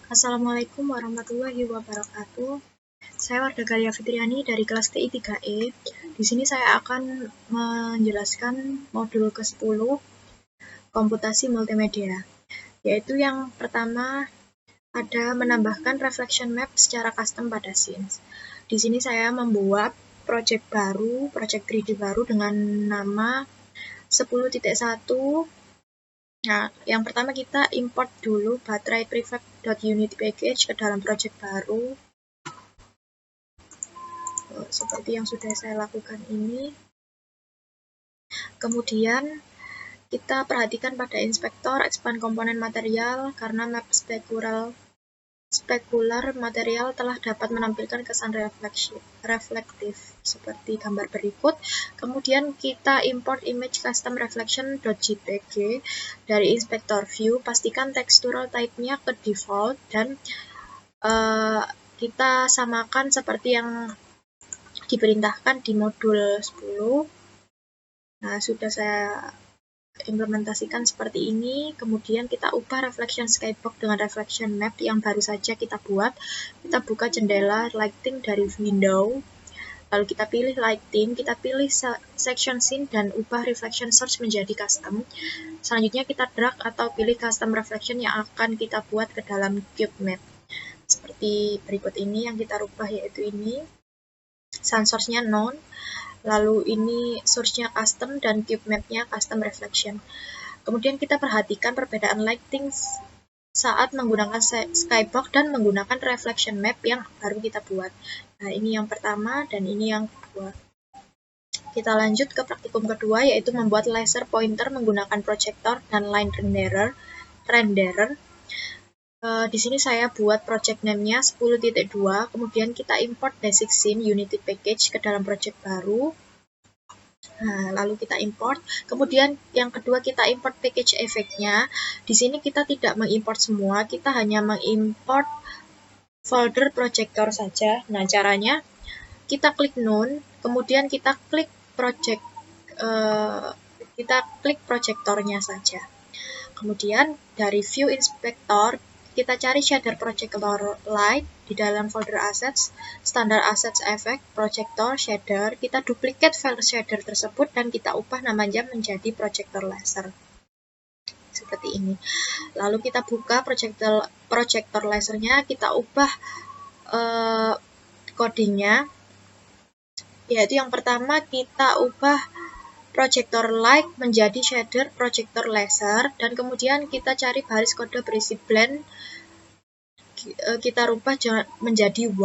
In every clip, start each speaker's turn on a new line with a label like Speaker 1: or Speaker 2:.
Speaker 1: Assalamualaikum warahmatullahi wabarakatuh. Saya Warda Galia Fitriani dari kelas TI 3E. Di sini saya akan menjelaskan modul ke-10 komputasi multimedia, yaitu yang pertama ada menambahkan reflection map secara custom pada scenes. Di sini saya membuat project 3D baru dengan nama 10.1. Nah, yang pertama kita import dulu baterai prefab.unity package ke dalam project baru. Seperti yang sudah saya lakukan ini. Kemudian kita perhatikan pada inspektor expand komponen material karena map spekular material telah dapat menampilkan kesan reflektif seperti gambar berikut. Kemudian kita import image custom reflection.jpg dari inspektor view, pastikan textural type-nya ke default dan kita samakan seperti yang diperintahkan di modul 10. Nah, sudah saya implementasikan seperti ini. Kemudian kita ubah reflection skybox dengan reflection map yang baru saja kita buat. Kita buka jendela lighting dari window. Lalu kita pilih lighting, kita pilih section scene dan ubah reflection source menjadi custom. Selanjutnya kita drag atau pilih custom reflection yang akan kita buat ke dalam cube map. Seperti berikut ini yang kita rubah, yaitu ini. Sun source-nya none, lalu ini source-nya custom dan cube map-nya custom reflection. Kemudian kita perhatikan perbedaan lighting saat menggunakan skybox dan menggunakan reflection map yang baru kita buat. Nah, ini yang pertama dan ini yang kedua. Kita lanjut ke praktikum kedua, yaitu membuat laser pointer menggunakan projector dan line renderer. Di sini saya buat project name-nya 10.2, kemudian kita import basic scene Unity package ke dalam project baru. Nah, lalu kita import. Kemudian yang kedua kita import package efeknya. Di sini kita tidak mengimport semua, kita hanya mengimport folder projector saja. Nah, caranya kita klik none, kemudian kita klik projectornya saja. Kemudian dari view inspector kita cari shader projector light di dalam folder assets, standar assets effect, projector, shader. Kita duplicate file shader tersebut dan kita ubah namanya menjadi projector laser. Seperti ini. Lalu kita buka projector lasernya, kita ubah codingnya. Yaitu yang pertama kita ubah projector light menjadi shader projector laser, dan kemudian kita cari baris kode berisi blend, kita rubah menjadi 1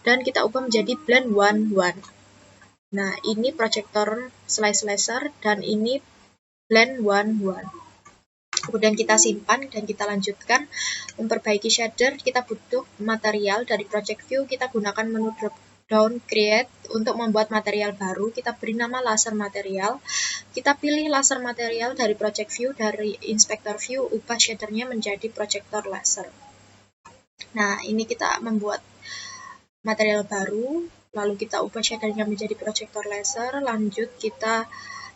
Speaker 1: dan kita ubah menjadi blend 1. Nah, ini projector slice laser dan ini blend 1. Kemudian kita simpan dan kita lanjutkan memperbaiki shader. Kita butuh material dari project view, kita gunakan menu drop down create untuk membuat material baru. Kita beri nama laser material. Kita pilih laser material dari project view, dari inspector view, ubah shadernya menjadi projector laser. Nah, ini kita membuat material baru, lalu kita ubah shadernya menjadi projector laser. Lanjut kita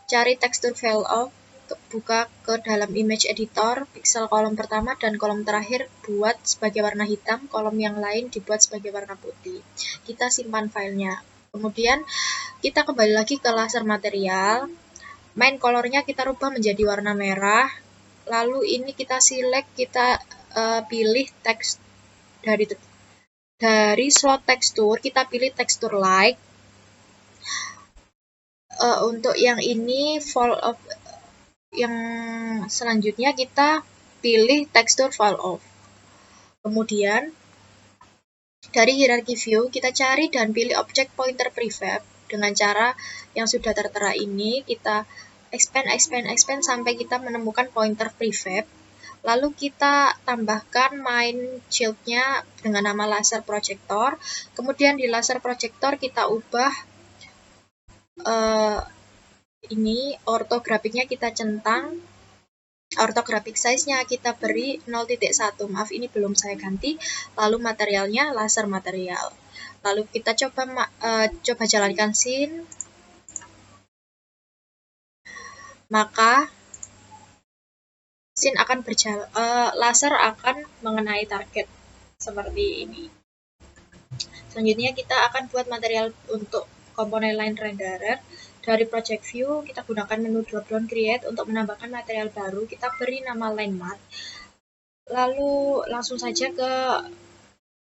Speaker 1: cari tekstur file of, buka ke dalam image editor, pixel kolom pertama dan kolom terakhir buat sebagai warna hitam, kolom yang lain dibuat sebagai warna putih. Kita simpan filenya. Kemudian kita kembali lagi ke laser material, main colornya kita rubah menjadi warna merah. Lalu ini kita select, kita pilih teks dari slot tekstur, kita pilih tekstur light. Untuk yang ini fall off, yang selanjutnya kita pilih tekstur fall off. Kemudian dari hierarchy view kita cari dan pilih objek pointer prefab dengan cara yang sudah tertera ini. Kita expand sampai kita menemukan pointer prefab. Lalu kita tambahkan main shield-nya dengan nama laser projector. Kemudian di laser projector kita ubah ini ortografiknya kita centang. Ortographic size-nya kita beri 0.1. Maaf, ini belum saya ganti. Lalu materialnya laser material. Lalu kita coba jalankan scene. Maka scene akan laser akan mengenai target. seperti ini. Selanjutnya kita akan buat material untuk komponen line renderer. Dari project view, kita gunakan menu dropdown create untuk menambahkan material baru. Kita beri nama line matte. Lalu langsung saja ke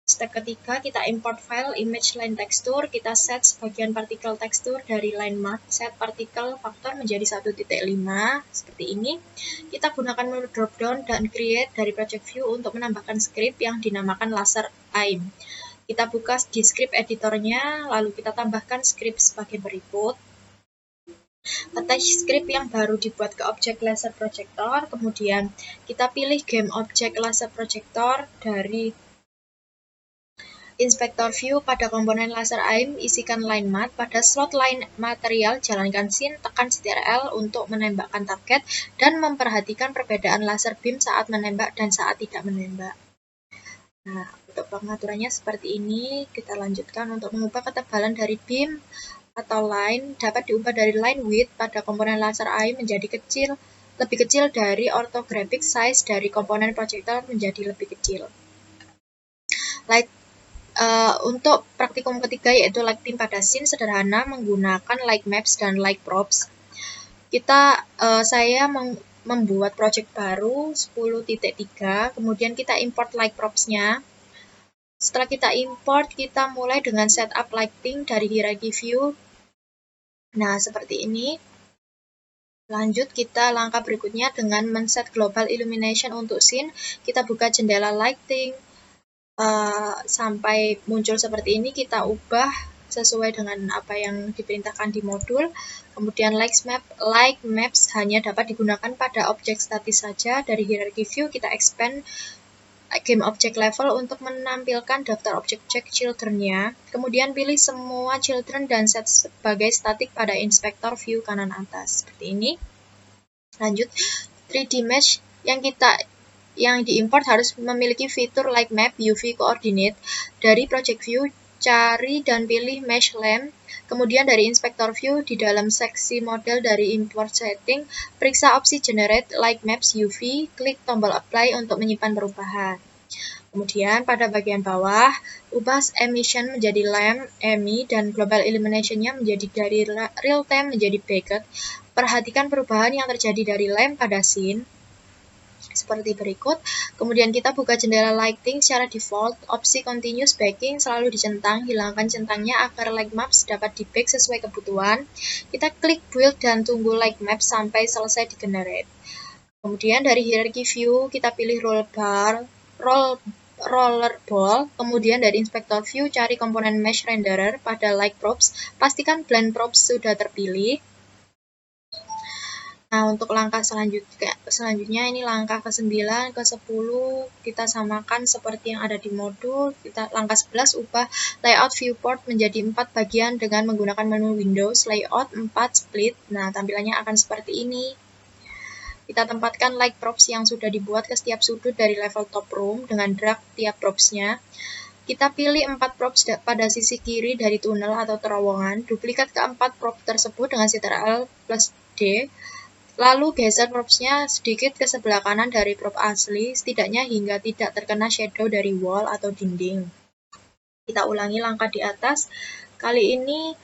Speaker 1: step ketiga, kita import file image line texture. Kita set sebagian partikel tekstur dari line matte. Set partikel faktor menjadi 1.5 seperti ini. Kita gunakan menu dropdown dan create dari project view untuk menambahkan script yang dinamakan laser aim. Kita buka di script editornya, lalu kita tambahkan script sebagai berikut. Attach script yang baru dibuat ke objek laser projector, kemudian kita pilih game object laser projector dari inspector view pada komponen laser aim, isikan line matte. Pada slot line material, jalankan scene, tekan Ctrl untuk menembakkan target, dan memperhatikan perbedaan laser beam saat menembak dan saat tidak menembak. Nah, untuk pengaturannya seperti ini. Kita lanjutkan untuk mengubah ketebalan dari beam atau line. Dapat diubah dari line width pada komponen laser aim menjadi lebih kecil dari orthographic size dari komponen projector menjadi lebih kecil. Untuk praktikum ketiga yaitu lighting pada scene sederhana menggunakan light maps dan light props. Saya membuat project baru 10.3, kemudian kita import light props-nya. Setelah kita import, kita mulai dengan setup lighting dari hierarchy view. Nah, seperti ini. Lanjut, kita langkah berikutnya dengan men-set global illumination untuk scene. Kita buka jendela lighting. Sampai muncul seperti ini, kita ubah sesuai dengan apa yang diperintahkan di modul. Kemudian light maps hanya dapat digunakan pada objek statis saja. Dari hierarchy view, kita expand game object level untuk menampilkan daftar objek children-nya. Kemudian pilih semua children dan set sebagai static pada inspector view kanan atas. Seperti ini. Lanjut, 3D mesh yang diimport harus memiliki fitur light map UV coordinate. Dari project view, cari dan pilih mesh lamp. Kemudian dari inspector view, di dalam seksi model dari import setting, periksa opsi generate light maps UV, klik tombol apply untuk menyimpan perubahan. Kemudian pada bagian bawah, ubah emission menjadi lamp, EMI, dan global illumination-nya menjadi dari real time menjadi baked. Perhatikan perubahan yang terjadi dari lamp pada scene seperti berikut. Kemudian kita buka jendela lighting secara default, opsi continuous baking selalu dicentang, hilangkan centangnya agar light maps dapat di-bake sesuai kebutuhan. Kita klik build dan tunggu light map sampai selesai di-generate. Kemudian dari hierarchy view, kita pilih roller ball, kemudian dari inspector view, cari komponen mesh renderer pada light props, pastikan blend props sudah terpilih. Nah, untuk langkah selanjutnya ini langkah ke-9, ke-10 kita samakan seperti yang ada di modul. Langkah 11 ubah layout viewport menjadi 4 bagian dengan menggunakan menu Windows, layout 4 split. Nah, tampilannya akan seperti ini. Kita tempatkan light props yang sudah dibuat ke setiap sudut dari level top room dengan drag tiap propsnya. Kita pilih 4 props pada sisi kiri dari tunnel atau terowongan. Duplikat ke-4 prop tersebut dengan Ctrl+D. Lalu geser propsnya sedikit ke sebelah kanan dari prop asli, setidaknya hingga tidak terkena shadow dari wall atau dinding. Kita ulangi langkah di atas. Kali ini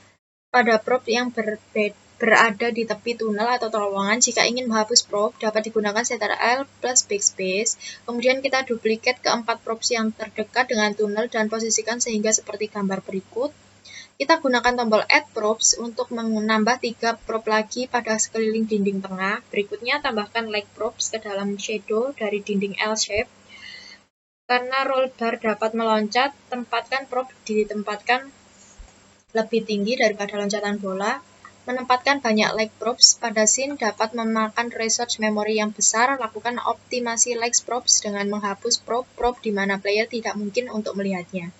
Speaker 1: pada prop yang berada di tepi tunnel atau terowongan, jika ingin menghapus prop, dapat digunakan Ctrl+Backspace. Kemudian kita duplikat ke-4 props yang terdekat dengan tunnel dan posisikan sehingga seperti gambar berikut. Kita gunakan tombol Add Props untuk menambah 3 prop lagi pada sekeliling dinding tengah. Berikutnya, tambahkan light props ke dalam shadow dari dinding L-shape. Karena roll bar dapat meloncat, tempatkan prop ditempatkan lebih tinggi daripada loncatan bola. Menempatkan banyak light props pada scene dapat memakan resource memory yang besar. Lakukan optimasi light props dengan menghapus prop di mana player tidak mungkin untuk melihatnya.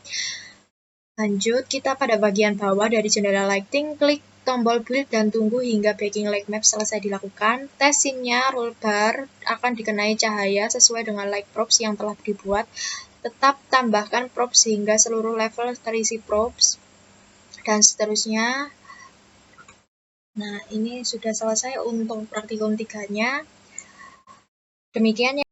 Speaker 1: Lanjut, kita pada bagian bawah dari jendela lighting, klik tombol build dan tunggu hingga baking light map selesai dilakukan. Tes scene-nya, roll bar akan dikenai cahaya sesuai dengan light props yang telah dibuat. Tetap tambahkan props sehingga seluruh level terisi props, dan seterusnya. Nah, ini sudah selesai untuk praktikum 3-nya. Demikian ya.